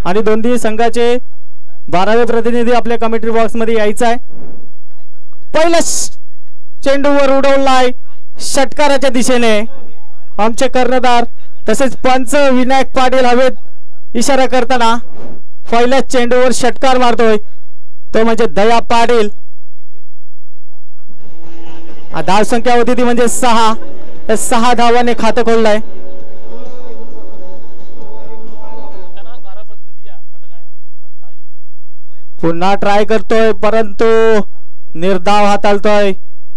आणि दोन्ही संघाचे 12वे प्रतिनिधी आपल्या कमेंट्री बॉक्स मध्ये यायचा आहे. पहिला चेंडूवर उडवलाय षटकाराच्या दिशेने आमचे कर्णधार तसेच पंच विनायक पाटील हवेत इशारा करताना पहिल्या चेंडूवर षटकार मारतोय तो म्हणजे दया पाटील. धाव संख्या होती ती म्हणजे 6. 6 धावाने खातं खोललंय. पुन्हा ट्राय करतोय परंतु निर्धाव हाताळतोय.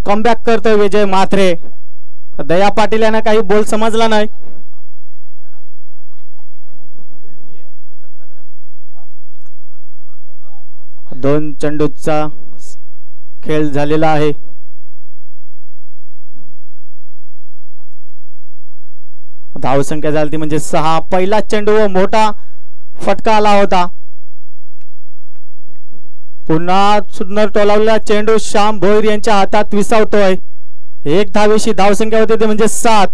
कमबॅक करतोय विजय म्हात्रे. दया पाटील यांना काही बोल समजला नाही. दोन चेंडूचा खेळ झालेला आहे. धाव संख्या झाली म्हणजे 6. पहिला चेंडू मोठा फटका आला होता. पुन्हा सुंदर टोलावलेला चेंडू श्याम भोईर यांच्या हातात विसावतोय. 1 धावेशी धाव संख्या होते ते म्हणजे 7.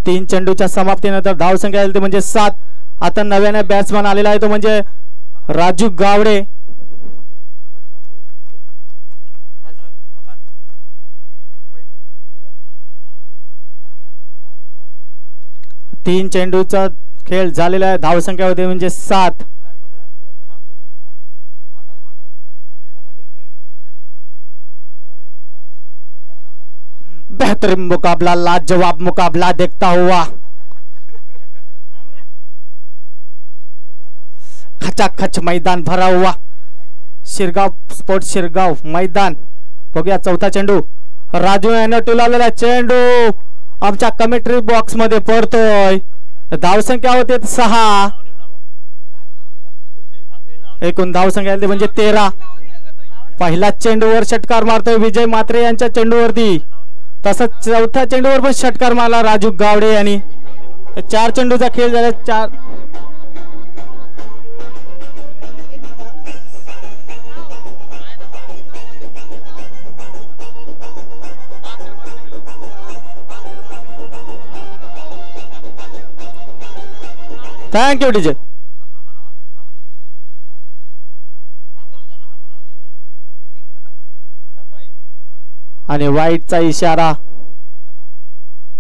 3 चेंडूच्या समाप्तीनंतर धाव संख्या झाली म्हणजे 7. आता नव्याने बॅट्समन आलेला आहे तो म्हणजे राजू गावडे. तीन चेंडूचा खेळ झालेला आहे. धाव संख्या होते म्हणजे 7. बेहतरीन मुकाबला, लाजवाब मुकाबला देखता हुआ. खचाखच मैदान भरा हुआ शिरगाव स्पोर्ट्स शिरगाव मैदान. बघूया चौथा चेंडू राजू याने टोलावलेला चेंडू आमच्या कमेंट्री बॉक्स मध्ये पडतोय. धाव संख्या होते 6. एकूण धाव संख्या म्हणजे 13. पहिला चेंडूवर षटकार मारतोय विजय म्हात्रे यांच्या चेंडूवरती. तसंच चौथ्या चेंडूवर पण षटकार मारला राजू गावडे यांनी. 4 चेंडूचा खेळ झाला. 4 थँक्यू डीजे. आणि वाईटचा इशारा.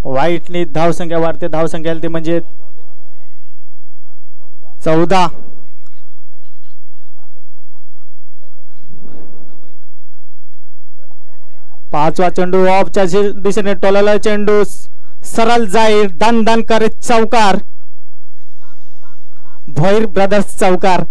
वाईटनी धाव संख्या वाढते. धाव संख्या ती म्हणजे 14. पाचवा चेंडू ऑफच्या दिशेने टोलाला चेंडू सरळ जाईल. दन दन करे चौकार. भोईर ब्रदर्स चौकार.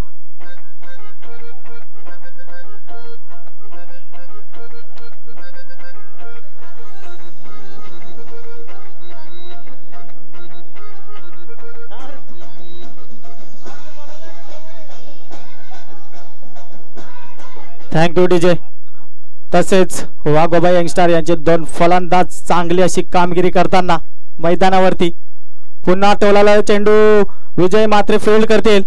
Thank you DJ. तसेच वाघोबा यंगस्टार यांचे 2 फलंदाज चांगली अशी कामगिरी करताना मैदानावरती. पुन्हा टोलाला चेंडू विजय म्हात्रे फील्ड करतील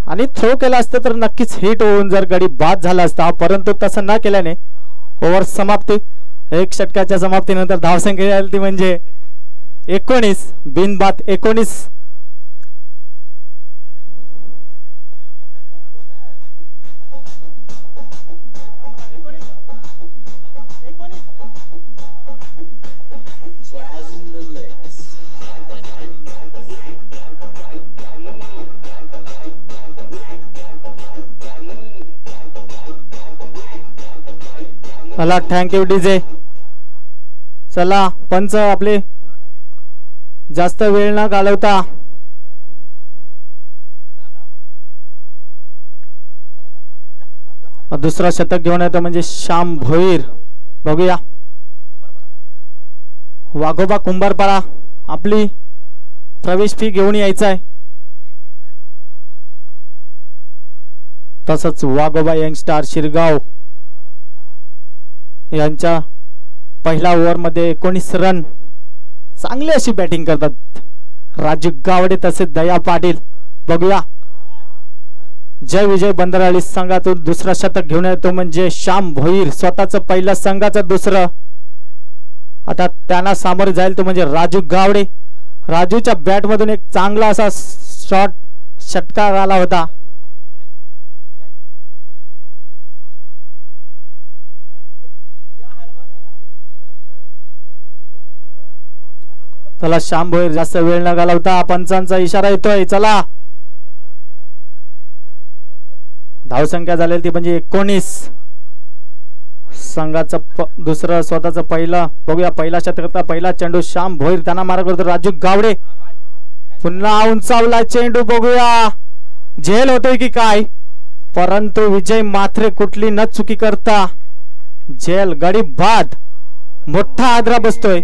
आणि थ्रो केला असतं तर नक्कीच हिट होऊन जर गडी बाद झाला असता, परंतु तसं न केल्याने ओव्हर समाप्ती. 1 षटकाच्या समाप्तीनंतर धावसंख्या झाली ती म्हणजे 19. बिनबाद 19. चला थँक्यू डीजे. चला पंच आपले जास्त वेळ न घालवता दुसरा शतक घेऊन येतो म्हणजे श्याम भोईर. बघूया वाघोबा कुंभारपाडा आपली प्रवेश फी घेऊन यायचा आहे. तसंच वाघोबा यंगस्टार शिरगाव यांच्या पहिल्या ओव्हर मध्ये 19 रन. चांगली अशी बॅटिंग करतात राजू गावडे तसेच दया पाटील. बघूया जय विजय बंदराळी संघातून दुसरा शतक घेऊन येतो म्हणजे श्याम भोईर. स्वतःचं पहिलं संघाचं दुसरं. आता त्यांना सामोरे जाईल तो म्हणजे राजू गावडे. राजूच्या बॅट मधून एक चांगला असा शॉट षटकार आला होता. चला श्याम भोईर जास्त वेळ न घालवता पंचांचा इशारा येतोय. चला धावसंख्या झालेली ती म्हणजे 19. संघाचं दुसरं स्वतःचं पहिलं बघूया. पहिला षटकाचा पहिला चेंडू श्याम भोईर त्यांना मारा करतो. राजू गावडे पुन्हा उंचावला चेंडू बघूया झेल होतोय की काय, परंतु विजय मात्रे कुठली न चुकी करता झेल गडी बाद. मोठा आदरा बसतोय.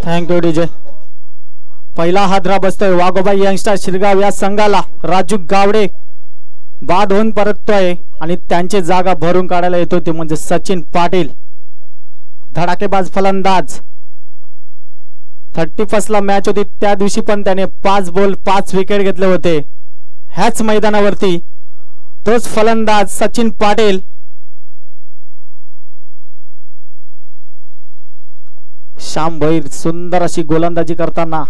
Thank you DJ. पहिला हादरा बसतोय वाघोबा यंगस्टर शिरगाव या संघाला. राजू गावडे बाद होऊन परततोय आणि त्यांची जागा भरून काढायला येतो ते म्हणजे सचिन पाटील. धडाकेबाज फलंदाज. 31 ला मॅच होती त्या दिवशी पण त्याने 5 बॉल 5 विकेट घेतले होते ह्याच मैदानावरती. तोच फलंदाज सचिन पाटील. श्याम भोईर सुंदर अशी गोलंदाजी करताना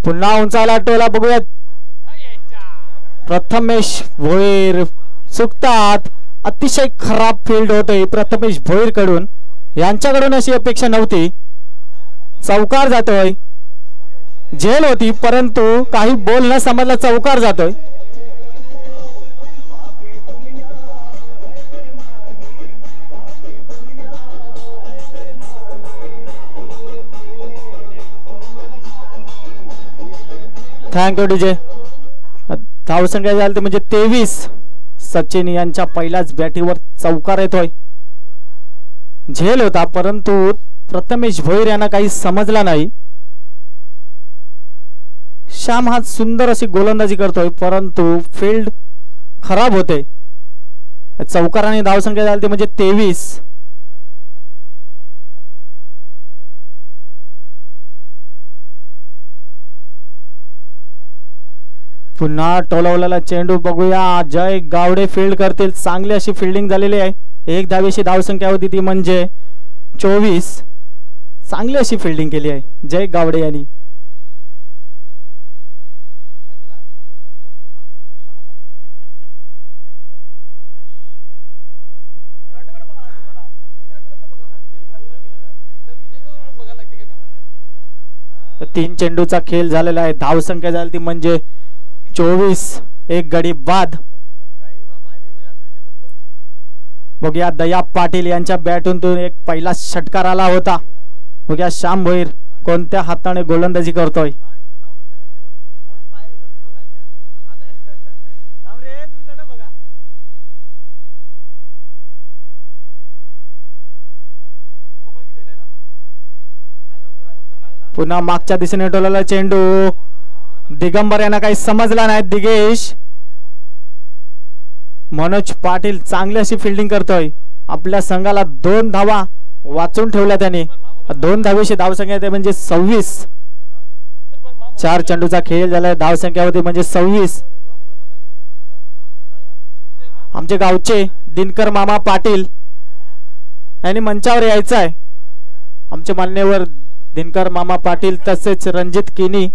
पुन्हा उंचावला टोला बघूयात. प्रथमेश भोईर चुकतात. अतिशय खराब फील्ड होतोय प्रथमेश भोईर कडून. यांच्याकडून अशी अपेक्षा नव्हती. चौकार जातोय. झेल होती परंतु काही बॉल न समजला चौकार जातोय. Thank you DJ. धावसंख्या झाली ते म्हणजे 23. सचिन यांच्या पहिल्याच बॅटीवर चौकार येतोय. झेल होता परंतु प्रथमेश भोईर यांना काही समजला नाही. श्याम हा सुंदर अशी गोलंदाजी करतोय परंतु फील्ड खराब होते. चौकाराने धावसंख्या झाली ते म्हणजे 23. पुन्हा टोलवलेला चेंडू बघूया. जय गावडे फील्ड करतील. चांगली अशी फिल्डिंग झालेली आहे. 1 धावेची धावसंख्या होती ती म्हणजे 24. चांगली अशी फिल्डिंग केली आहे जय गावडे यांनी. तीन चेंडूचा खेळ झालेला आहे. धावसंख्या झाली ती म्हणजे 24. एक गडी बाद. बघूया दया पाटील यांच्या बॅटून एक पहिला षटकार आला होता. बघूया श्याम भोईर कोणत्या हाताने गोलंदाजी करतोय. पुन्हा मागच्या दिशेने टोलला चेंडू. दिगंबर यांना काही समजला नाही. दिगेश. मनोज पाटील चांगली अशी फिल्डिंग करतोय. आपल्या संघाला 2 धावा वाचून ठेवल्या त्याने. 2 धावेची धावसंख्या ते म्हणजे 26. 4 चेंडूचा खेळ झालाय. धावसंख्या होती म्हणजे 26. आमचे गावचे दिनकर मामा पाटील यांनी मंचावर यायचं आहे. आमचे मान्यवर दिनकर मामा पाटील तसेच रणजित किनी.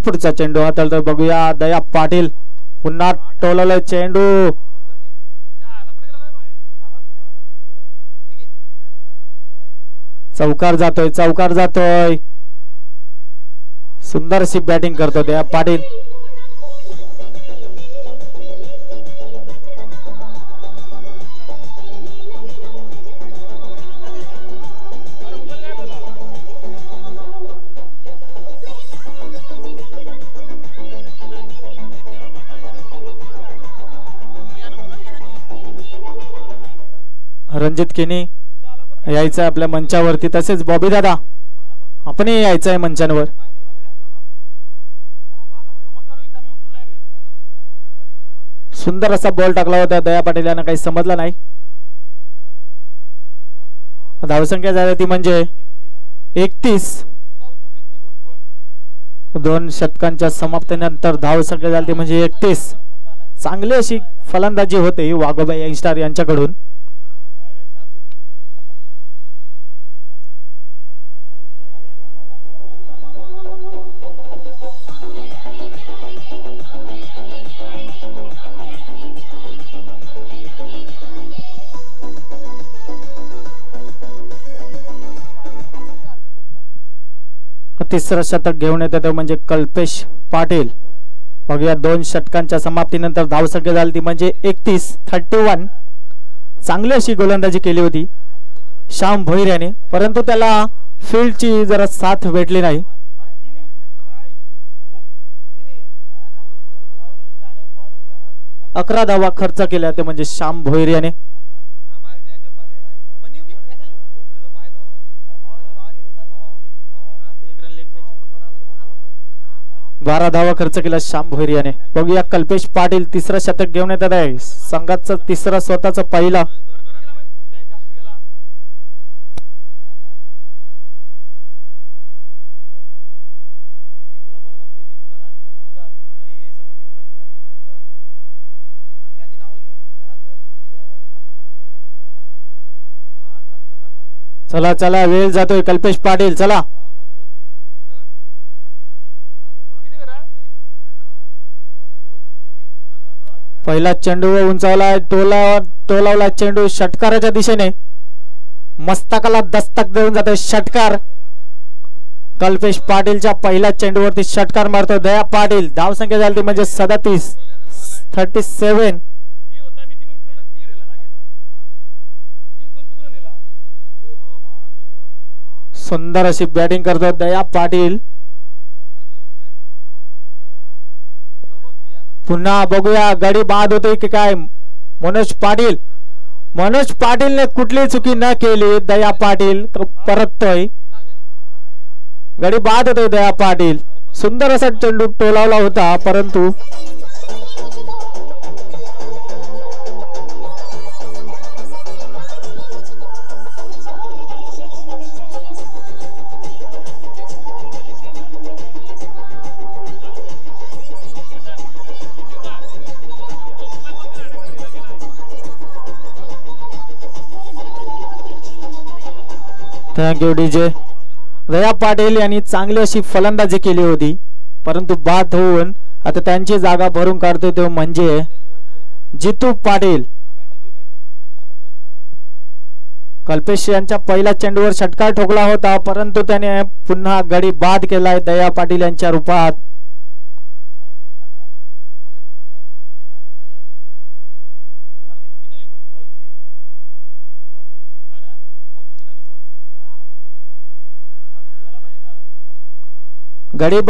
पुढचा चेंडू हाताळतो बघूया. दया पाटील पुन्हा टोलवलं चेंडू. चौकार जातोय. चौकार जातोय. सुंदर अशी बॅटिंग करतो दया पाटील. रणजित किनी यायचं आपल्या मंचावरती. तसेच बॉबी दादा आपणही यायचं आहे मंचांवर. सुंदर असा बॉल टाकला होता दया पाटील यांना काही समजलं नाही. धावसंख्या झाली ती म्हणजे 31. 2 षटकांच्या समाप्तीनंतर धावसंख्या झाली ती म्हणजे 31. चांगली अशी फलंदाजी होते वाघोबा यंगस्टार यांच्याकडून. तिसरं शतक घेऊन येते ते म्हणजे कल्पेश पाटील. बघूया 2 षटकांच्या समाप्तीनंतर धावसंख्या झाली ती म्हणजे 31. चांगली अशी गोलंदाजी केली होती श्याम भोईर याने, परंतु त्याला फील्डची जरा साथ भेटली नाही. अकरा धावा खर्च केल्या ते म्हणजे श्याम भोईर याने. 12 धावा खर्च केला श्याम भोईर याने. बघूया कल्पेश पाटील तिसरं शतक घेऊन येतात आहे. संघाचं तिसरं स्वतःचं पहिला. चला चला वेळ जातोय कल्पेश पाटील. चला पहिला चेंडू उंचावला, टोलावला चेंडू षटकाराच्या दिशेने. मस्तकाला दस्तक देऊन जातो षटकार. कल्पेश पाटीलच्या पहिल्या चेंडूवरती षटकार मारतो दया पाटील. धावसंख्या झाली ती म्हणजे 37. सुंदर अशी बॅटिंग करतो दया पाटील. पुन्हा बघूया गडी बाद होते की काय. मनोज पाटीलने कुठली चुकी न केली. दया पाटील परततोय. गडी बाद होते दया पाटील. सुंदर असा चेंडू टोलावला होता परंतु थँक्यू डीजे. दया पाटील यांनी चांगली अशी फलंदाजी केली होती परंतु बाद होऊन आता त्यांची जागा भरून काढतो तो म्हणजे जितू पाटील. कल्पेश यांच्या पहिल्या चेंडूवर षटकार ठोकला होता परंतु त्याने पुन्हा गडी बाद केलाय दया पाटील यांच्या रूपात. गडी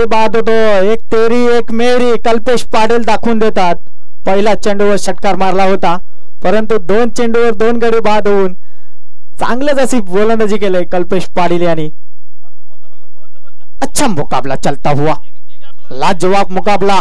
बाद होतो. एक तेरी एक मेरी कल्पेश पाटील दाखवून देतात. पहिला चेंडूवर षटकार मारला होता परंतु 2 चेंडूवर 2 गडी बाद होऊन चांगलेच अशी गोलंदाजी केली कल्पेश पाटील यांनी. अच्छा मुकाबला चलता हुआ, लाजवाब मुकाबला.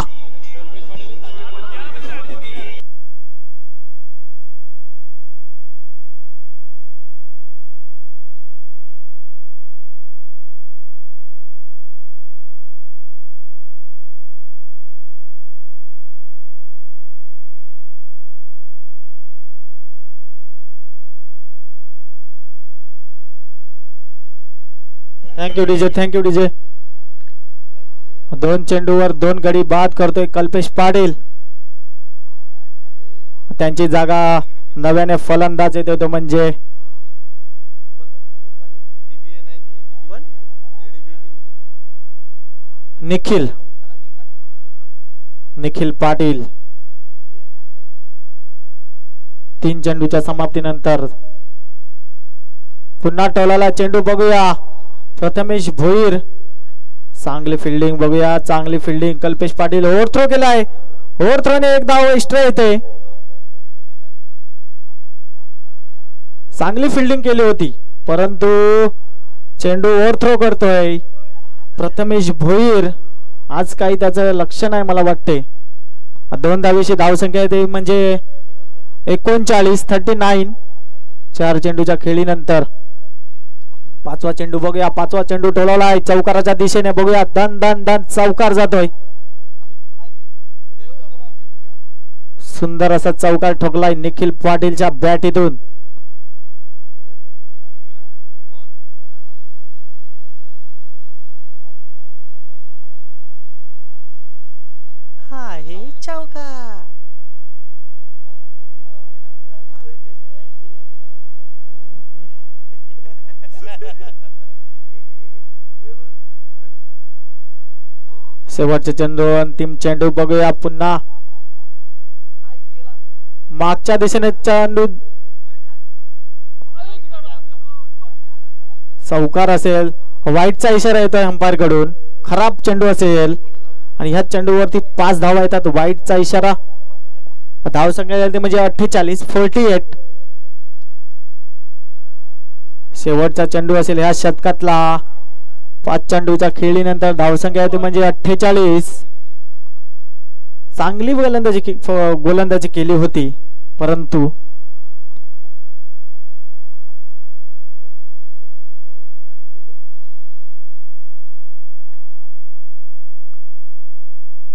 Thank you DJ. 2 चेंडूवर 2 गडी बाद करतोय कल्पेश पाटील. त्यांची जागा नव्याने फलंदाज येतो तो म्हणजे निखिल पाटील. 3 चेंडूच्या समाप्तीनंतर पुन्हा टोलाला चेंडू. बघूया प्रथमेश भोईर. चांगली फिल्डिंग. बघूया चांगली फिल्डिंग. कल्पेश पाटील ओव्हरथ्रो केलाय. ओव्हरथ्रोने 1 धाव एक्स्ट्रा येते. चांगली फिल्डिंग केली होती परंतु चेंडू ओव्हरथ्रो करतोय प्रथमेश भोईर. आज काही त्याचं लक्ष नाही मला वाटते. दोन धावेची धावसंख्या येते म्हणजे 39-39. 4 चेंडूच्या खेळीनंतर पाचवा चेंडू बघूया. पाचवा चेंडू टोलवला आहे चौकाराच्या दिशेने. बघूया दन दन दन चौकार जातोय. सुंदर असा चौकार ठोकलाय निखिल पाटीलच्या बॅटीतून. हा हे चौकार. शेवटचे चेंडू अंतिम चेंडू बघूया पुन्हा. मागच्या दिशेने चेंडू चौकार असेल. वाईटचा इशारा येतोय अंपायर कडून. खराब चेंडू असेल आणि ह्या चेंडूवरती 5 धावा येतात. वाईटचा इशारा. धावसंख्या झाली म्हणजे 48. शेवटचा चेंडू असेल ह्या शतकातला. 5 चेंडूच्या खेळीनंतर धावसंख्या येते म्हणजे 48. चांगली गोलंदाजी केली होती परंतु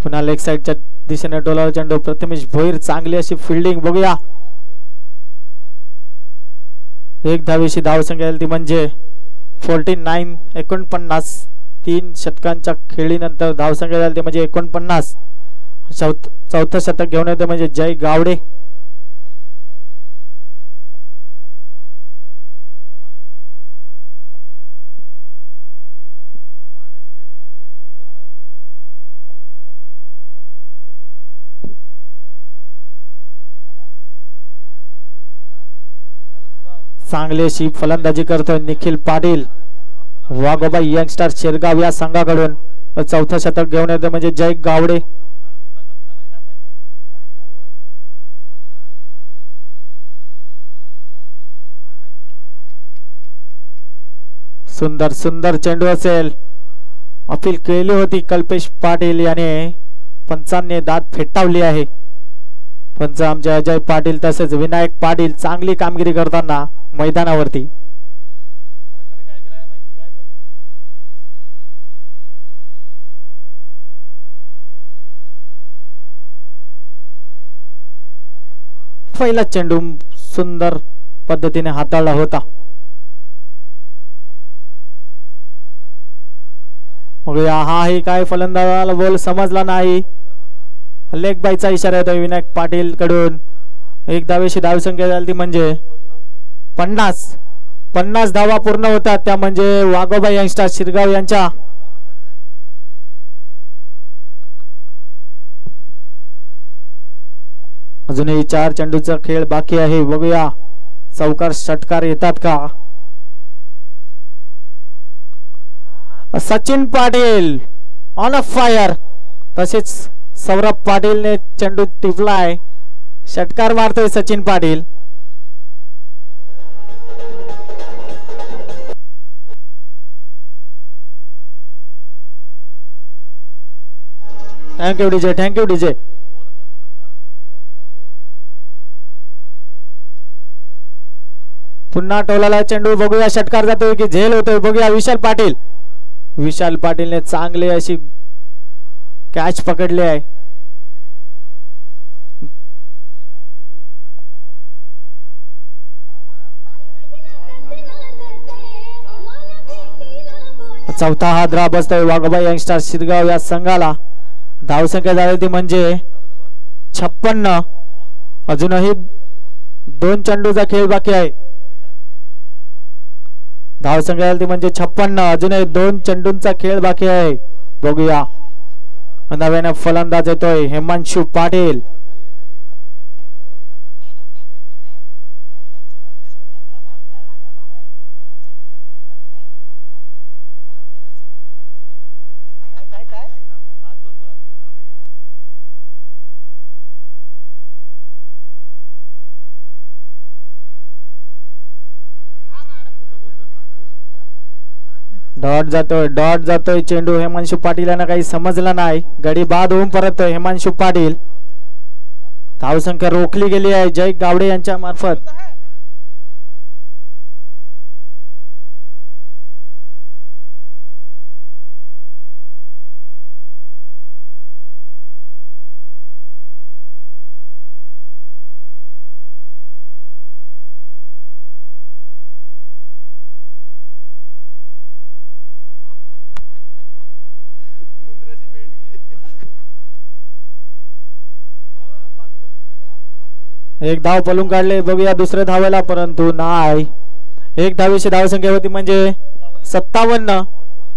पुन्हा लेग साइडच्या दिशेने डोलावला चेंडू. प्रथमेश भोईर चांगली अशी फिल्डिंग. बघूया 1 धावेची धावसंख्या येईल ती म्हणजे 49. 3 षटकांच्या खेळीनंतर धावसंख्या झाली ती म्हणजे 49. चौथं शतक घेऊन येते म्हणजे जय गावडे. चांगली अशी फलंदाजी करतोय निखिल पाटील. वाघोबा यंगस्टर शिरगाव या संघाकडून चौथं शतक घेऊन येते म्हणजे जय गावडे. सुंदर सुंदर चेंडू असेल. अपील केली होती कल्पेश पाटील याने. पंचांनी दात फेटावली आहे. पंच आमचे अजय पाटील तसेच विनायक पाटील चांगली कामगिरी करताना मैदानावरती. पहिला चेंडू सुंदर पद्धतीने हाताळला होता. हा ही काय फलंदाजाला बॉल समजला नाही. लेग बायचा इशारा येतोय विनायक पाटील कडून. 1 धावेची धावसंख्या झाली ती म्हणजे 50 धावा पूर्ण होतात. त्या म्हणजे वाघोबा यंगस्टर शिरगाव यांच्या. अजूनही 4 चेंडूचा खेळ बाकी आहे. बघूया चौकार षटकार येतात का. Sachin Patil on a fire. तसेच सौरभ पाटीलने चेंडू टिपलाय. षटकार मारतोय Sachin Patil. Thank you DJ. Thank you DJ. पुन्हा टोलाला चेंडू. बघूया षटकार जातोय की झेल होतोय. बघूया विशाल पाटीलने चांगली अशी कॅच पकडली आहे. चौथा हा द्रा बसतोय वाघोबा यंगस्टर शिरगाव या संघाला. धावसंख्या झाली ती म्हणजे 56. अजूनही 2 चेंडूचा खेळ बाकी आहे. धावसंख्या झाली ती म्हणजे 56. अजूनही 2 चेंडूंचा खेळ बाकी आहे. बघूया नव्याने फलंदाज येतोय हिमांशु पाटील. डॉट जातोय चेंडू. हिमांशु पाटील यांना काही समजलं नाही. गडी बाद होऊन परततोय हिमांशु पाटील. धावसंख्या रोखली गेली आहे जय गावडे यांच्या मार्फत. एक धाव पलून काढले, बघूया दुसऱ्या धावाला, परंतु नाही. एक धावेची धावसंख्या होती म्हणजे 57.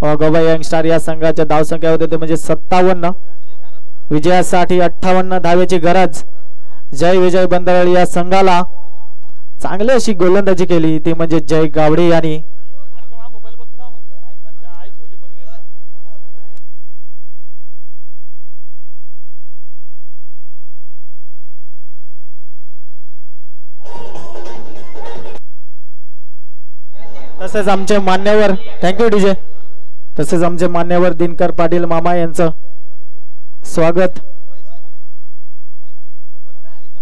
वाघोबा यंगस्टार या संघाच्या धावसंख्या होती ते म्हणजे 57. विजयासाठी 58 धावेची गरज. जय विजय बंदरळ या संघाला चांगली अशी गोलंदाजी केली ती म्हणजे जय गावडे यांनी. तसेच आमचे मान्यवर, थँक्यू डीजे, तसेच आमचे मान्यवर दिनकर पाटील मामा यांचं स्वागत.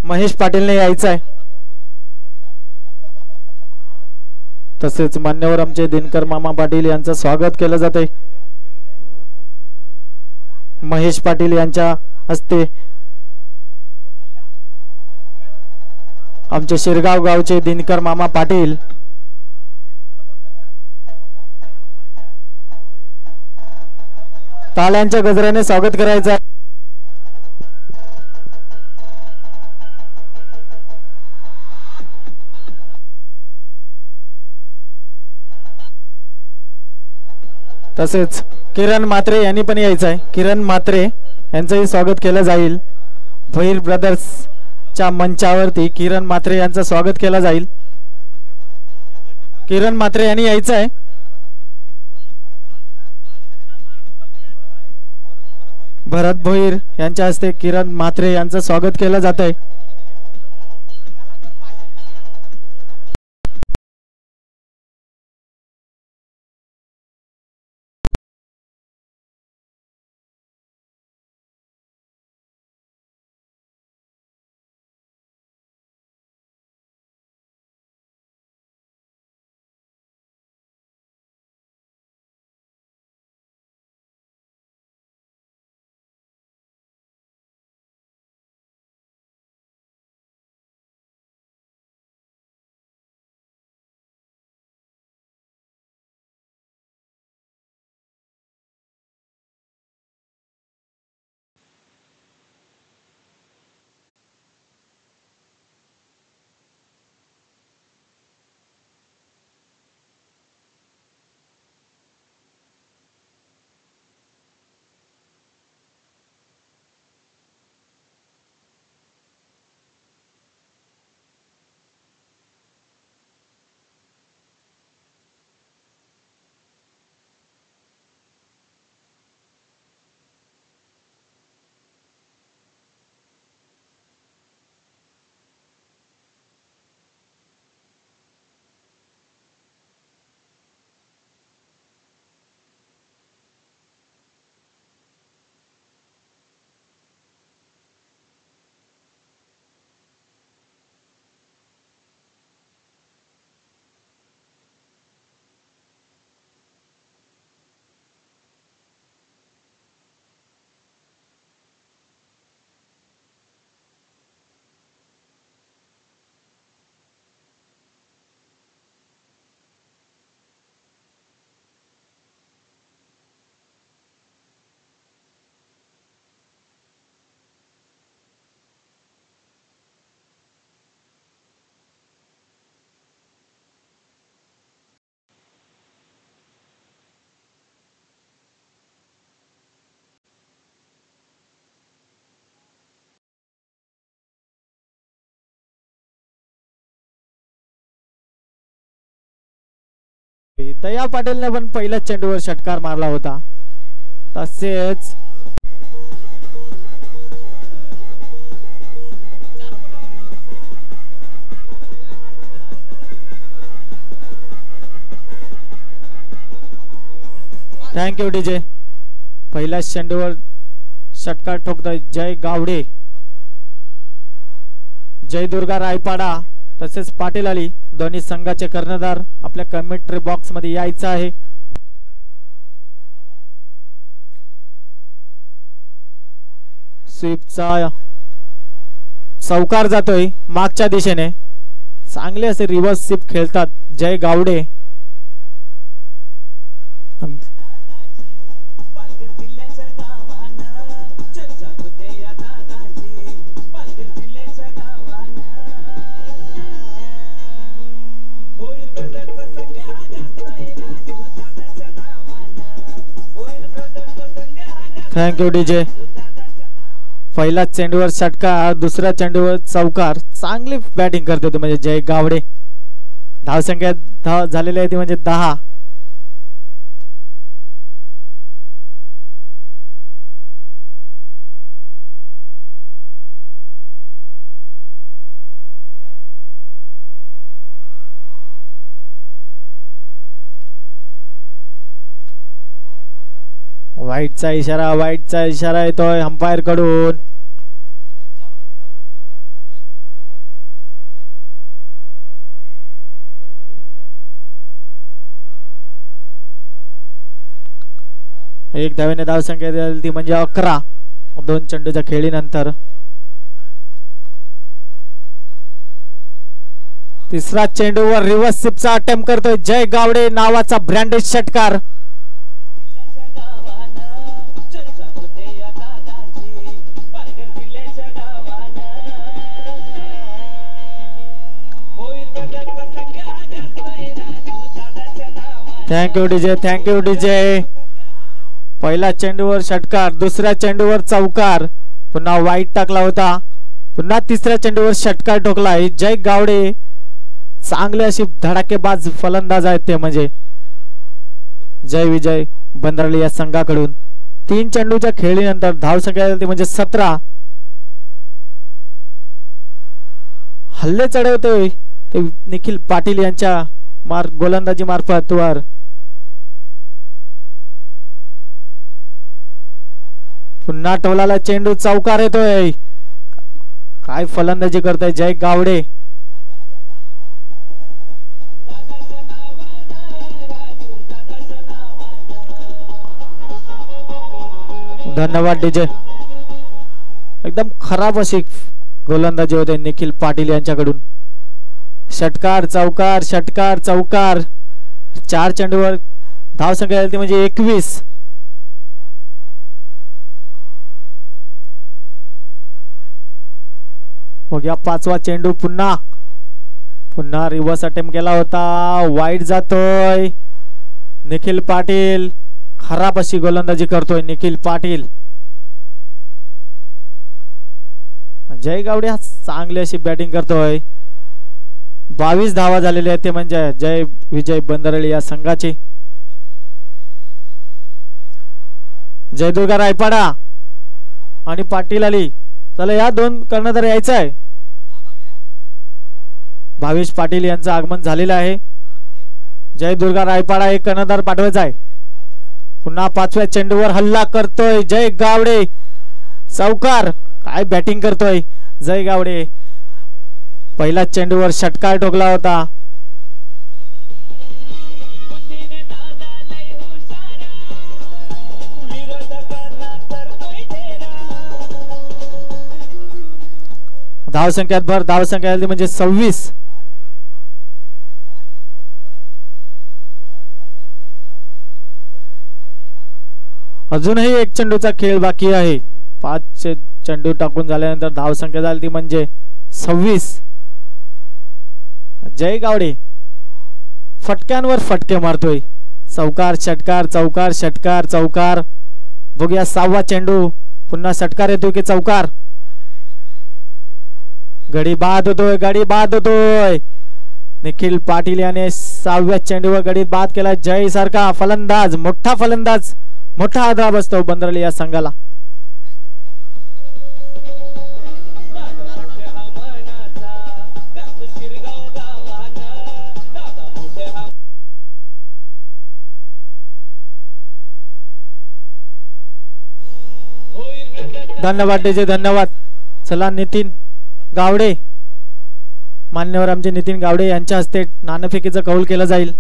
महेश पाटीलने यायचं आहे. तसेच मान्यवर आमचे दिनकर मामा पाटील यांचं स्वागत केलं जाते. महेश पाटील यांच्या हस्ते आमचे शिरगाव गावचे दिनकर मामा पाटील टाळ्यांच्या गजराने स्वागत करायचं. तसेच किरण म्हात्रे यांनी पण यायचं आहे. किरण म्हात्रे यांचंही स्वागत केलं जाईल. भैर ब्रदर्सच्या मंचावरती किरण म्हात्रे यांचं स्वागत केलं जाईल. किरण म्हात्रे यांनी यायचं आहे. भरत भोईर यांच्या हस्ते किरण म्हात्रे यांचं स्वागत केलं जात आहे. दया पाटीलने पण पहिल्याच चेंडूवर षटकार मारला होता. तसेच थँक्यू डीजे. पहिल्याच चेंडूवर षटकार ठोकतोय जय गावडे. जयदुर्गा रायपाडा तसेच पाटील अली दोन्ही संघाचे कर्णधार आपल्या कमेंट्री बॉक्स मध्ये यायचं आहे. स्वीपचा चौकार जातोय मागच्या दिशेने. चांगले असे रिव्हर्स स्वीप खेळतात जय गावडे. Thank you DJ. पहिला चेंडूवर षटकार दुसऱ्या चेंडूवर चौकार. चांगली बॅटिंग करते होते म्हणजे जय गावडे. धावसंख्या झालेली आहे ती म्हणजे 10. वाईटचा इशारा येतोय अंपायर कडून. एक धावेने धावसंख्या दिली ती म्हणजे 11 2 चेंडूच्या खेळीनंतर. तिसरा चेंडूवर रिव्हर्स स्वीपचा अटेम्प्ट करतोय जय गावडे नावाचा ब्रँडेड षटकार. Thank you DJ. पहिला चेंडूवर षटकार दुसऱ्या चेंडूवर चौकार. पुन्हा वाईट टाकला होता. पुन्हा तिसऱ्या चेंडूवर षटकार ठोकलाय जय गावडे. चांगले अशी धडाकेबाज फलंदाज आहेत ते म्हणजे जय विजय बंदरली या संघाकडून. 3 चेंडूच्या खेळीनंतर धावसंख्या ती म्हणजे 17. हल्ले चढवतोय ते निखिल पाटील यांच्या गोलंदाजी मार्फत वर. पुन्हा टोलाला चेंडू चौकार येतोय. काय फलंदाजी करतोय जय गावडे. धन्यवाद डीजे. एकदम खराब अशी गोलंदाजी होते निखिल पाटील यांच्याकडून. षटकार चौकार 4 चेंडूवर धावसंख्या ती म्हणजे 21. बघूया 5वा चेंडू. पुन्हा रिव्हर्स अटेम्प्ट केला होता. वाईट जातोय. निखिल पाटील खराब अशी गोलंदाजी करतोय निखिल पाटील. जय गावडे हा चांगली अशी बॅटिंग करतोय. 22 धावा झालेल्या आहेत ते म्हणजे जय विजय बंदरळी या संघाचे. जयदुर्गा रायपाडा आणि पाटील अली चला या 2 कर्णधार यायचं आहे. भावेश पाटील यांचं आगमन झालेलं आहे. जयदुर्गा रायपाडा एक कर्णधार पाठवायचा आहे. पुन्हा 5व्या चेंडूवर हल्ला करतोय जय गावडे. चौकार. काय बॅटिंग करतोय जय गावडे. पहिला चेंडूवर षटकार ठोकला होता. धावसंख्यात भर. धावसंख्या म्हणजे 26. अजूनही एक चेंडूचा खेळ बाकी आहे. 5 चेंडू टाकून झाल्यानंतर धावसंख्या झाली ती म्हणजे 26. जय गावडे फटक्यांवर फटके मारतोय. चौकार षटकार. बघूया 6वा चेंडू. पुन्हा षटकार येतोय की चौकार. गडी बाद होतोय. निखिल पाटील याने 6व्या चेंडूवर गडी बाद केला. जय सारखा फलंदाज मोठा आधार बसतो बंदरली या संघाला. धन्यवाद डीजे. धन्यवाद. चला नितीन गावडे मान्यवर आमचे नितीन गावडे यांच्या हस्ते नाणेफेकीचं कौल केलं जाईल.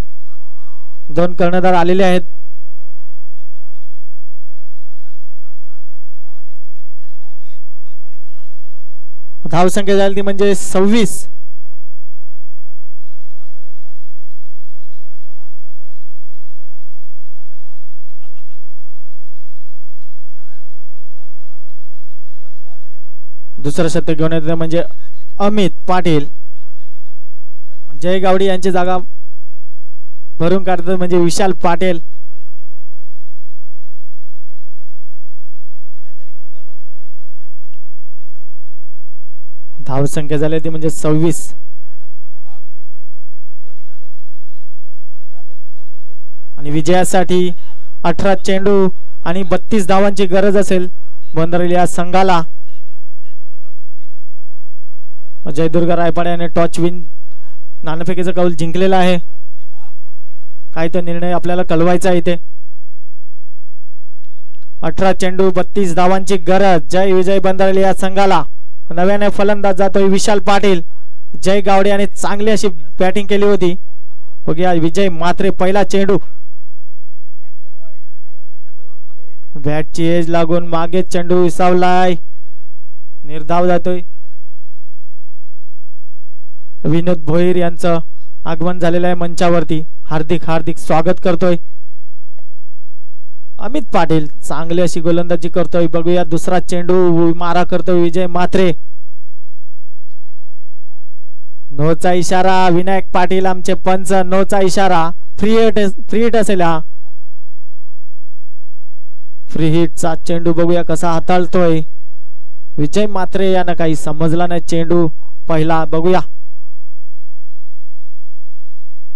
2 कर्णधार आलेले आहेत. धावसंख्या झाली ती म्हणजे 26. दुसरं शतक घेऊन येते म्हणजे अमित पाटील. जय गावडे यांची जागा भरून काढतात म्हणजे विशाल पाटील. धावसंख्या झाली ती म्हणजे 26. आणि विजयासाठी 18 चेंडू आणि 32 धावांची गरज असेल बंदरली या संघाला. जयदुर्गा रायपाडे याने टॉच विन नाणेफेकीचा कौल जिंकलेला आहे. काय तो निर्णय आपल्याला कळवायचा आहे इथे. 18 चेंडू 32 धावांची गरज. जय विजय बंदरली या संघाला. नव्याने फलंदाज जातोय विशाल पाटील. जय गावडे याने चांगली अशी बॅटिंग केली होती. बघूया विजय मात्रे पहिला चेंडू. बॅटची एज लागून मागे चेंडू विसावलाय. निर्धाव जातोय. विनोद भोईर यांचं आगमन झालेलं आहे मंचावरती. हार्दिक हार्दिक स्वागत करतोय. अमित पाटील चांगली अशी गोलंदाजी करतोय. बघूया दुसरा चेंडू मारा करतोय विजय मात्रे. नोचा इशारा. विनायक पाटील आमचे पंच. नोचा इशारा. फ्री हिट असेल हा. फ्री हिटचा चेंडू बघूया कसा हाताळतोय विजय मात्रे. यांना काही समजला नाही. चेंडू पहिला बघूया.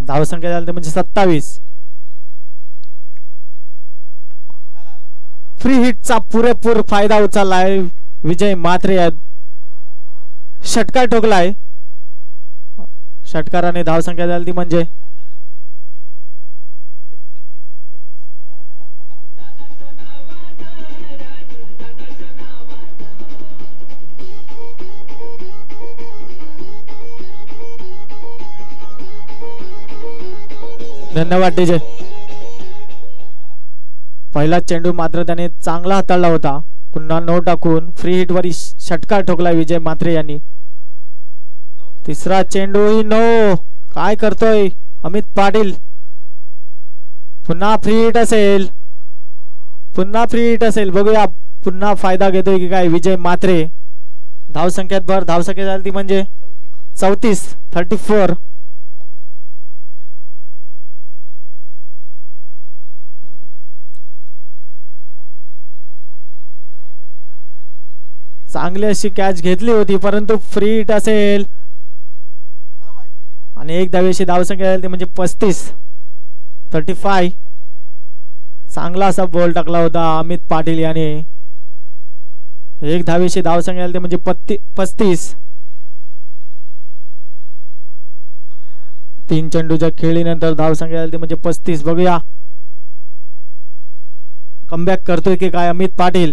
धावसंख्या झाली म्हणजे 27. फ्री हिटचा पुरेपूर फायदा उचललाय विजय मात्रे. षटकार ठोकलाय. षटकाराने धावसंख्या झाली म्हणजे धन्यवाद डीजे. पहिला चेंडू मात्र त्याने चांगला हाताळला होता. पुन्हा नो टाकून फ्री हिट वर षटकार ठोकला विजय मात्रे यांनी. तिसरा चेंडू ही नो. काय करतोय अमित पाटील. पुन्हा फ्री हिट असेल. पुन्हा फ्री हिट असेल. बघूया पुन्हा फायदा घेतोय की काय विजय मात्रे. धावसंख्यात भर. धावसंख्या झाली ती म्हणजे 34. चांगली अशी कॅच घेतली होती परंतु फ्री हिट असेल. आणि एक धावेशी धावसंख्या झाली म्हणजे 35. चांगला असा बॉल टाकला होता अमित पाटील याने. एक धावेशी धावसंख्या झाली म्हणजे 35. 3 चेंडूच्या खेळीनंतर धावसंख्या झाली म्हणजे 35. बघूया कमबॅक करतोय की काय अमित पाटील.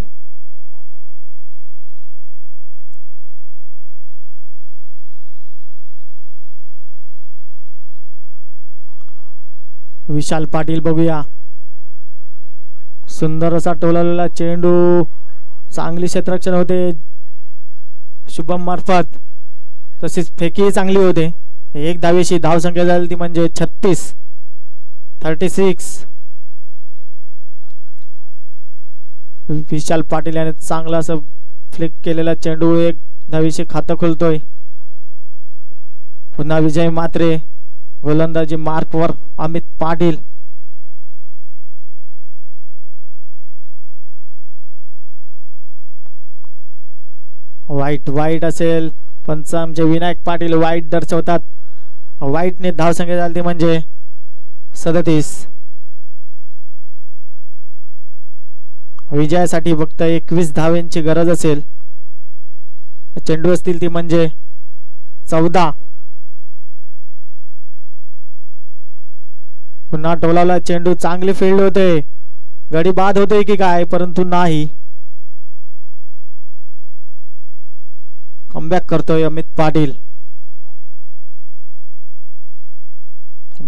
विशाल पाटील बघूया. सुंदर असा टोललेला चेंडू. चांगली क्षेत्ररक्षण होते शुभम मार्फत. तसेच फेकी चांगली होते. एक धावेशी धावसंख्या झाली ती म्हणजे 36. विशाल पाटील याने चांगला असं फ्लिक केलेला चेंडू एक धावेशी खातं खोलतोय. पुन्हा विजय मात्रे. गोलंदाजी मार्कवर अमित पाटील. वाईट असेल. पंच आमचे विनायक पाटील वाईट दर्शवतात. वाईटने धावसंख्या झाली म्हणजे 37. विजयासाठी फक्त 21 धावांची गरज असेल. चेंडू असतील ती म्हणजे 14. पुन्हा टोलावला चेंडू. चांगली फील्ड होते. गडी बाद होते की काय परंतु नाही. कमबॅक करतोय अमित पाटील.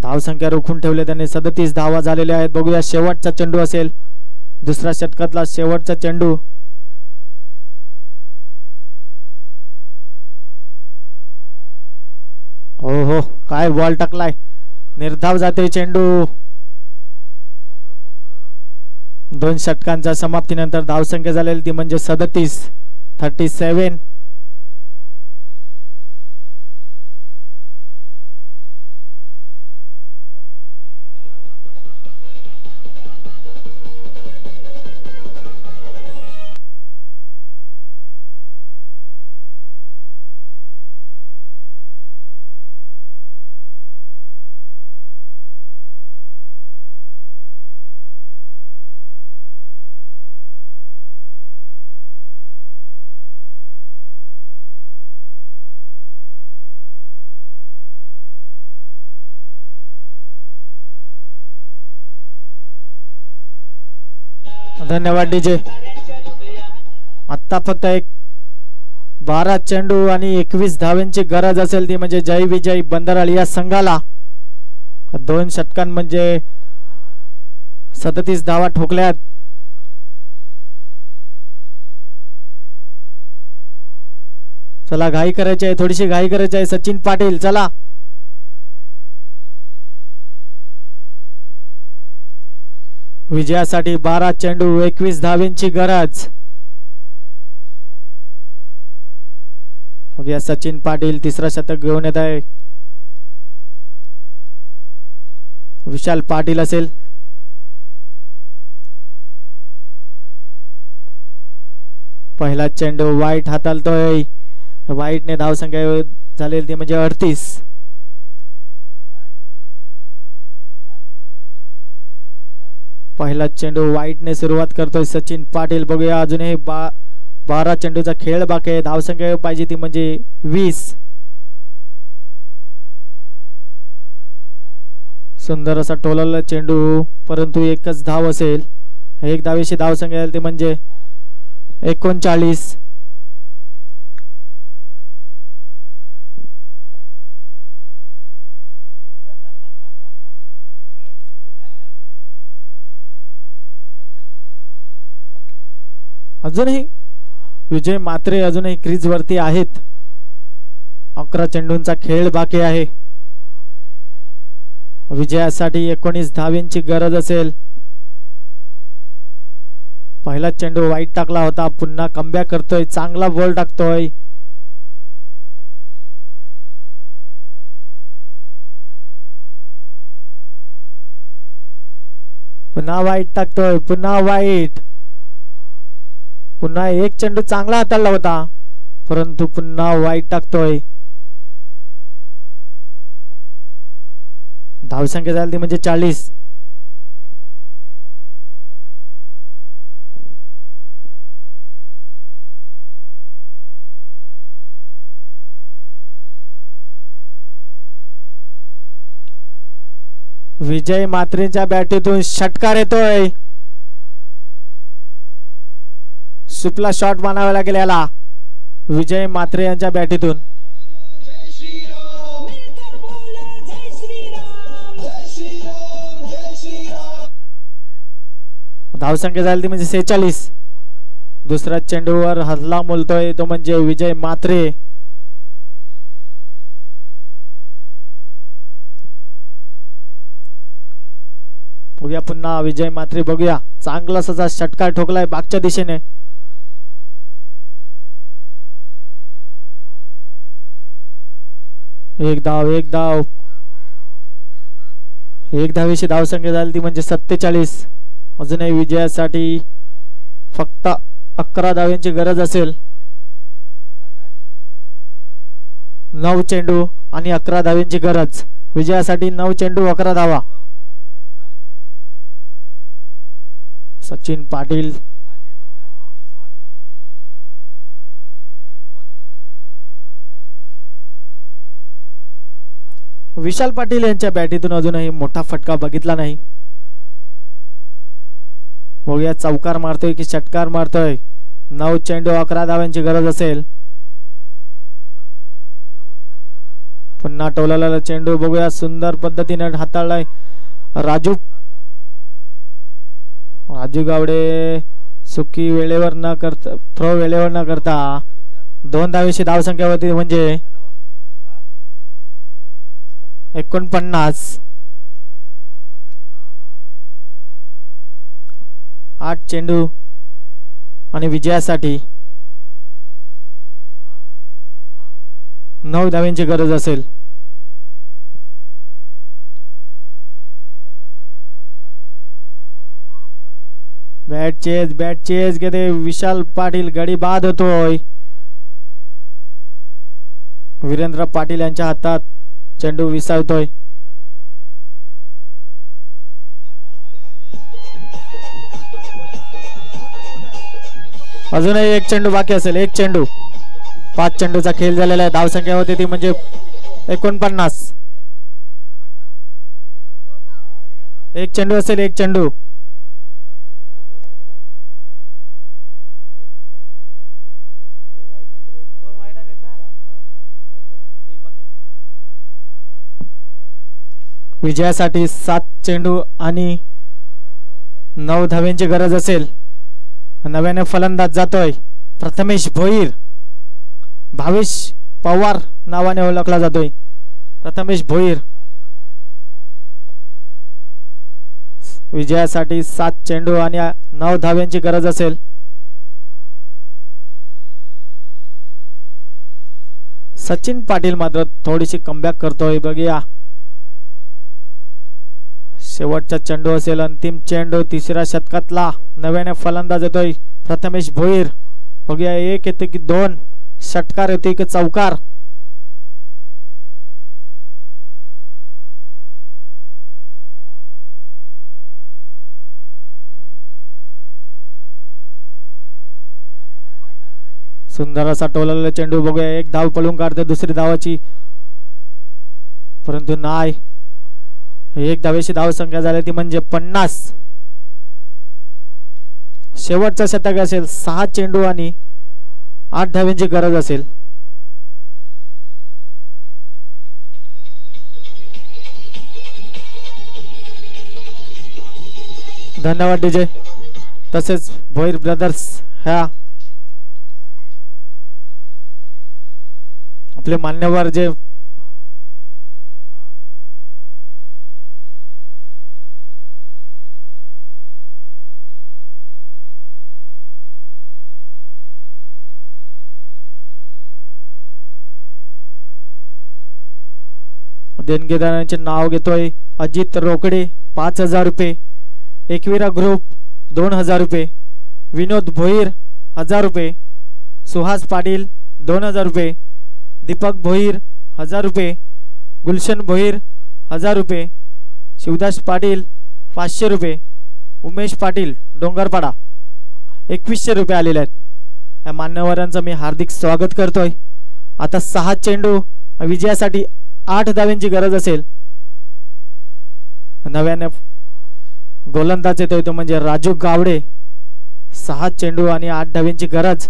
धावसंख्या रोखून ठेवले त्यांनी. 37 धावा झालेल्या आहेत. बघूया शेवटचा चेंडू असेल, दुसऱ्या षटकातला शेवटचा चेंडू. हो हो, काय बॉल टाकलाय. निर्धाव जाते चेंडू. 2 षटकांच्या समाप्तीनंतर धावसंख्या झालेली ती म्हणजे 37. धन्यवाद डीजे. आता फक्त 12 चेंडू आणि 21 धावांची गरज असेल ती म्हणजे जय विजय बंदराळी या संघाला. 2 षटकां म्हणजे 37 धावा ठोकल्यात. चला घाई करायची आहे, थोडीशी घाई करायची आहे. सचिन पाटील चला. विजयासाठी 12 चेंडू 21 धावांची गरज. बघूया सचिन पाटील तिसरा शतक घेऊन येत आहे. विशाल पाटील असेल. पहिला चेंडू वाईट हाताळतोय. वाईटने धावसंख्या झालेली ती म्हणजे 38. पहिला चेंडू वाईटने सुरुवात करतोय सचिन पाटील. बघूया अजूनही 12 चेंडूचा खेळ बाकी आहे. धावसंख्या पाहिजे ती म्हणजे 20. सुंदर असा टोलवलेला चेंडू, परंतु एकच धाव असेल. 1 धावेची धावसंख्या ती म्हणजे 39. अजूनही विजय मात्रे अजूनही क्रीज वरती आहेत. 11 चेंडूंचा खेळ बाकी आहे. विजयासाठी 19 धावांची गरज असेल. पहिला चेंडू वाईट टाकला होता, पुन्हा कमबॅक करतोय. चांगला बॉल टाकतोय. पुन्हा वाईट टाकतोय. पुन्हा वाईट. पुन्हा एक चेंडू चांगला हाताळला होता, परंतु पुन्हा वाईट टाकतोय. धावसंख्या झाली म्हणजे 40. विजय मात्रेच्या बॅटीतून षटकार येतोय. सुपला शॉट मानावा लागेल याला विजय मात्रे यांच्या बॅटीतून. धावसंख्या झाली म्हणजे 46. दुसऱ्या चेंडूवर हल्ला मोलतोय तो म्हणजे विजय मात्रे. बघूया पुन्हा विजय मात्रे. बघूया चांगला असा षटकार ठोकलाय बागच्या दिशेने. एक धाव. एक धावेची धावसंख्या झाली ती म्हणजे 47. अजूनही विजयासाठी फक्त 11 धावांची गरज असेल. 9 चेंडू आणि 11 धावांची गरज. विजयासाठी 9 चेंडू 11 धावा. सचिन पाटील विशाल पाटील यांच्या बॅटीतून अजूनही मोठा फटका बघितला नाही. बघूया चौकार मारतोय की षटकार मारतोय. 9 चेंडू 11 धावांची गरज असेल. पुन्हा पुन्हा टोलाला चेंडू बघूया सुंदर पद्धतीने हाताळलाय राजू गावडे. सुकी वेळेवर न करता थ्रो वेळेवर न करता 2 धावेची धावसंख्या होती म्हणजे 49. 8 चेंडू आणि विजयासाठी 9 धाव्यांची गरज असेल. बॅट चेज घेते विशाल पाटील. गडी बाद होतोय. वीरेंद्र पाटील यांच्या हातात चेंडू विसावतोय. अजूनही 1 चेंडू बाकी असेल. 1 चेंडू. 5 चेंडूचा खेळ झालेला आहे. धावसंख्या होती ती म्हणजे 49. 1 चेंडू असेल. 1 चेंडू. विजयासाठी 7 चेंडू आणि 9 धाव्यांची गरज असेल. नव्याने फलंदाज जातोय प्रथमेश भोईर. भावेश पवार नावाने ओळखला जातोय प्रथमेश भोईर. विजयासाठी 7 चेंडू आणि 9 धाव्यांची गरज असेल. सचिन पाटील मात्र थोडीशी कमबॅक करतोय. बघूया शेवटचा चेंडू असेल. अंतिम चेंडू. 3ऱ्या षटकातला नव्याने फलंदाज येतोय प्रथमेश भोईर. बघूया 1 येते की 2 षटकार येते की चौकार. सुंदर असा टोललेला चेंडू. बघूया 1 धाव पळून काढते दुसरी धावाची परंतु नाही. 1 धावेची धाव संख्या झाली ती म्हणजे 50. शेवटचा षटक असेल. 6 चेंडू आणि 8 धाव्यांची गरज असेल. धन्यवाद डीजे. तसेच भोईर ब्रदर्स ह्या आपले मान्यवर जे देणगीदारांचे नाव घेतोय. अजित रोकडे 5000 रुपये. एकविरा ग्रुप 2000 रुपये. विनोद भोईर 1000 रुपये. सुहास पाटील 2000 रुपये. दीपक भोईर 1000 रुपये. गुलशन भोईर 1000 रुपये. शिवदास पाटील 500 रुपये. उमेश पाटील डोंगरपाडा 2100 रुपये आलेले आहेत. या मान्यवरांचं मी हार्दिक स्वागत करतोय. आता 6 चेंडू विजयासाठी 8 धाव्यांची गरज असेल. नव्याने गोलंदाज येतोय तो म्हणजे राजू गावडे. 6 चेंडू आणि 8 धाव्यांची गरज.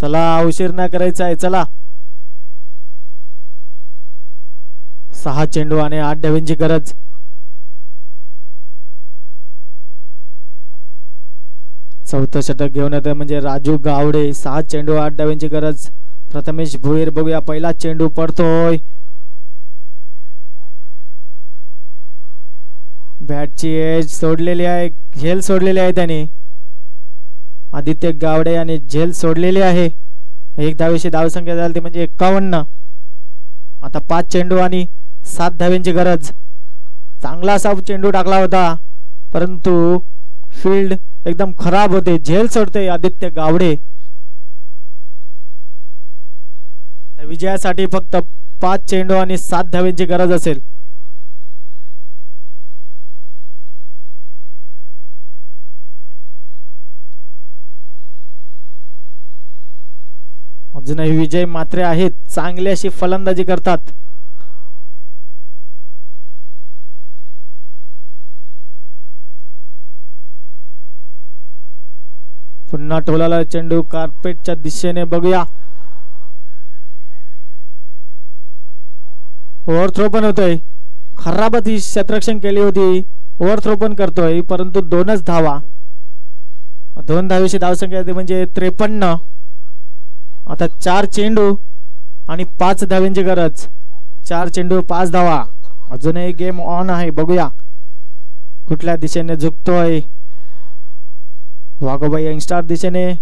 चला उशीर न करायचा आहे. चला 6 चेंडू आणि 8 धाव्यांची गरज. चौथं षटक घेऊन येते म्हणजे राजू गावडे. 6 चेंडू 8 धाव्यांची गरज. प्रथमेश भोईर. बघूया पहिला चेंडू पडतोय. बॅटची एज सोडलेली आहे. झेल सोडलेली आहे त्याने. आदित्य गावडे आणि झेल सोडलेली आहे. 1 धावेची धावसंख्या झाली म्हणजे 51. आता 5 चेंडू आणि 7 धाव्यांची गरज. चांगला असा चेंडू टाकला होता परंतु फील्ड एकदम खराब होते. झेल सोडते आदित्य गावडे. विजयासाठी फक्त 5 चेंडू आणि 7 धाव्यांची गरज असेल. अजूनही विजय मात्रे आहेत. चांगली अशी फलंदाजी करतात. पुन्हा टोलाला चेंडू कार्पेटच्या दिशेने बघूया. ओव्हरथ्रो पण होतोय. खराबच ही क्षेत्ररक्षण केली होती. ओव्हरथ्रो पण करतोय परंतु 2च धावा. 2 धावेची धावसंख्या म्हणजे 53. आता 4 चेंडू आणि 5 धाव्यांची गरज. 4 चेंडू 5 धावा. अजूनही गेम ऑन आहे. बघूया कुठल्या दिशेने झुकतोय. वाघोबा यंगस्टार दिशेने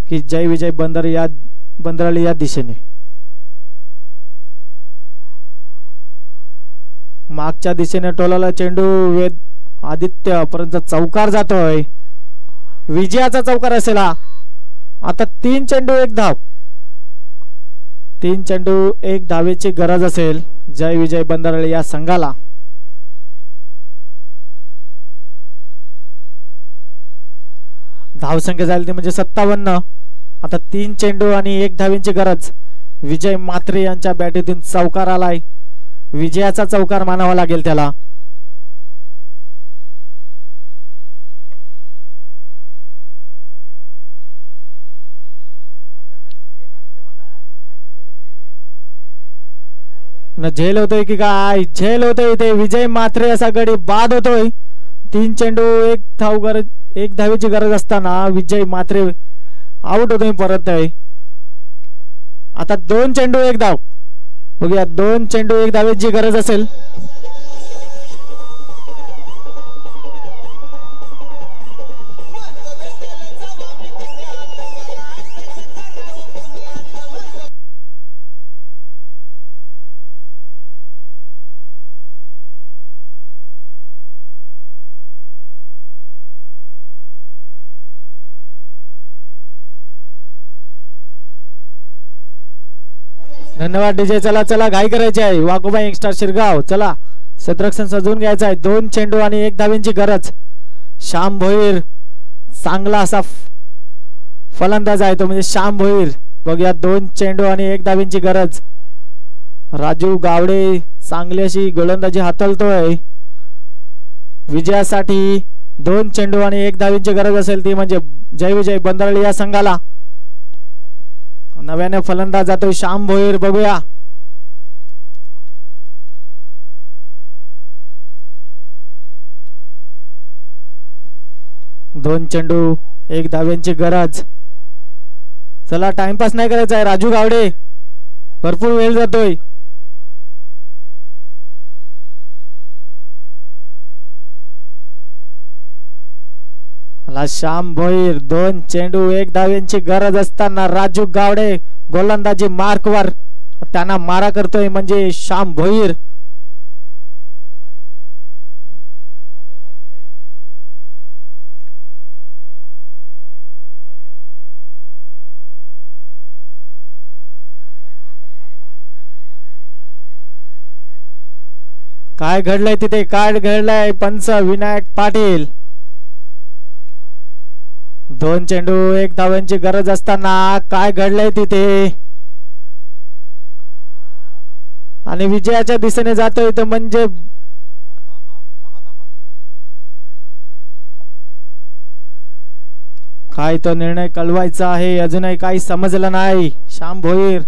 की जय विजय बंदरळी या दिशेने. मागच्या दिशेने टोलाला चेंडू वेद आदित्य पर्यंत चौकार जातोय. विजयाचा चौकार असेल हा. आता 3 चेंडू 1 धाव. 3 चेंडू 1 धावेची गरज असेल जय विजय बंदरळी या संघाला. धावसंख्या झाली ती म्हणजे 57. आता 3 चेंडू आणि 1 धावेची गरज. विजय मात्रे यांच्या बॅटीतून चौकार आलाय. विजयाचा चौकार मानावा लागेल त्याला. झेल होतोय की काय? झेल होतोय इथे. विजय मात्रे असा गडी बाद होतोय. 3 चेंडू 1 धावेची गरज असताना विजय मात्रे आउट होतोय परत. आता 2 चेंडू 1 धाव. बघूया 2 चेंडू 1 धावेची गरज असेल. धन्यवाद डीजे. चला चला घाई करायची आहे. वाघोबा यंगस्टार शिरगाव चला क्षेत्ररक्षण सजवून घ्यायचं आहे. 2 चेंडू आणि 1 धावेची गरज. श्याम भोईर चांगला असा फलंदाज आहे तो म्हणजे श्याम भोईर. बघूया 2 चेंडू आणि 1 धावेची गरज. राजू गावडे चांगली अशी गोलंदाजी हाताळतोय. विजयासाठी 2 चेंडू आणि 1 धावेची गरज असेल ती म्हणजे जय विजय बंदरळी या संघाला. नव्याने फलंदाज जातोय श्याम भोईर. बघूया दोन चेंडू 1 धाव्यांची गरज. चला टाइमपास नाही करायचा आहे. राजू गावडे भरपूर वेळ जातोय. श्याम भोईर 2 चेंडू 1 धावेची गरज असताना राजू गावडे गोलंदाजी मार्कवर त्यांना मारा करतोय म्हणजे श्याम भोईर. काय घडलंय तिथे? काय घडलंय? पंच विनायक पाटील. 2 चेंडू 1 धावांची गरज असताना काय घडलंय तिथे? आणि विजयाच्या दिशेने जातोय तर म्हणजे काय तो निर्णय कळवायचा आहे अजूनही काही समजलं नाही. श्याम भोईर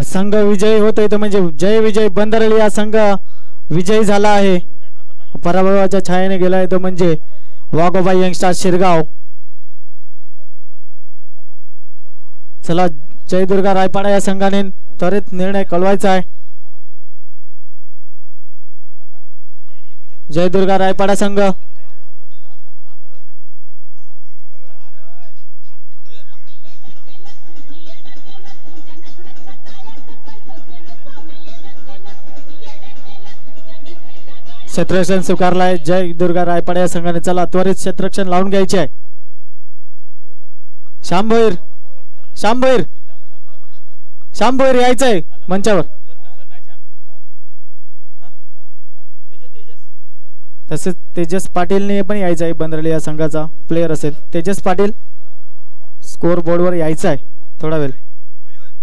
संघ विजयी होतोय तो म्हणजे जय विजय बंदरळी हा संघ विजयी झाला आहे. पराभवाच्या छायेने गेलाय तो म्हणजे वाघोबा यंगस्टार शिरगाव. चला जयदुर्गा रायपाडा या संघाने त्वरित निर्णय कळवायचा आहे. जयदुर्गा रायपाडा संघ क्षेत्ररक्षण स्वीकारलाय जय दुर्गा रायपाडा या संघाने. चला त्वरित क्षेत्ररक्षण लावून घ्यायचे आहे. शांभोईर शांभोईर शांभोईर यायचंय मंचावर. तसेच तेजस पाटीलने पण यायचं आहे. बंदरली या संघाचा प्लेयर असेल तेजस पाटील स्कोर बोर्डवर यायचं आहे थोडा वेळ.